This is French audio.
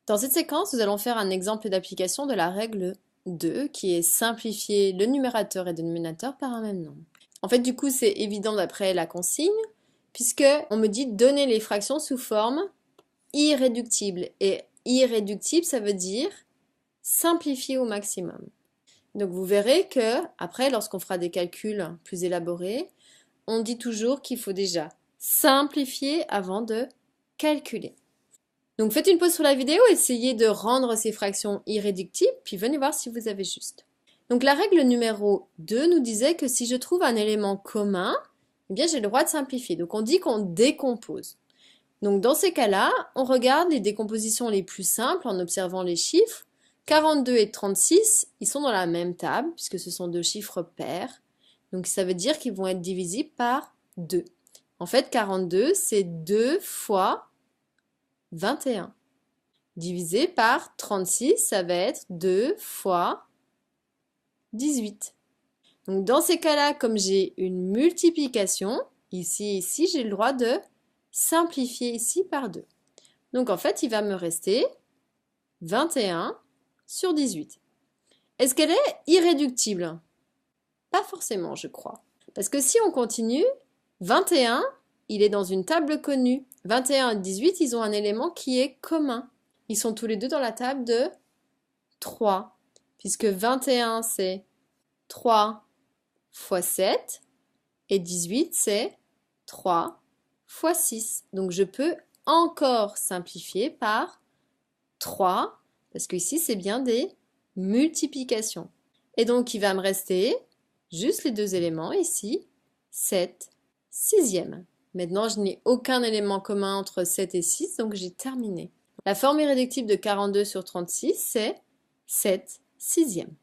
Dans cette séquence, nous allons faire un exemple d'application de la règle 2 qui est simplifier le numérateur et le dénominateur par un même nombre. En fait, du coup, c'est évident d'après la consigne, puisque on me dit donner les fractions sous forme irréductible. Et irréductible, ça veut dire simplifier au maximum. Donc vous verrez que après, lorsqu'on fera des calculs plus élaborés, on dit toujours qu'il faut déjà simplifier avant de calculer. Donc faites une pause sur la vidéo, essayez de rendre ces fractions irréductibles, puis venez voir si vous avez juste. Donc la règle numéro 2 nous disait que si je trouve un élément commun, eh bien j'ai le droit de simplifier. Donc on dit qu'on décompose. Donc dans ces cas-là, on regarde les décompositions les plus simples en observant les chiffres. 42 et 36, ils sont dans la même table, puisque ce sont deux chiffres pairs. Donc ça veut dire qu'ils vont être divisibles par 2. En fait, 42, c'est 2 fois 21. Divisé par 36, ça va être 2 fois 18. Donc dans ces cas-là, comme j'ai une multiplication, ici et ici, j'ai le droit de simplifier ici par 2. Donc en fait, il va me rester 21 sur 18. Est-ce qu'elle est irréductible? Pas forcément, je crois. Parce que si on continue, 21, il est dans une table connue. 21 et 18, ils ont un élément qui est commun. Ils sont tous les deux dans la table de 3, puisque 21, c'est 3 fois 7, et 18, c'est 3 fois 6. Donc je peux encore simplifier par 3, parce que ici, c'est bien des multiplications. Et donc, il va me rester juste les deux éléments ici, 7 sixièmes. Maintenant, je n'ai aucun élément commun entre 7 et 6, donc j'ai terminé. La forme irréductible de 42 sur 36, c'est 7 sixièmes.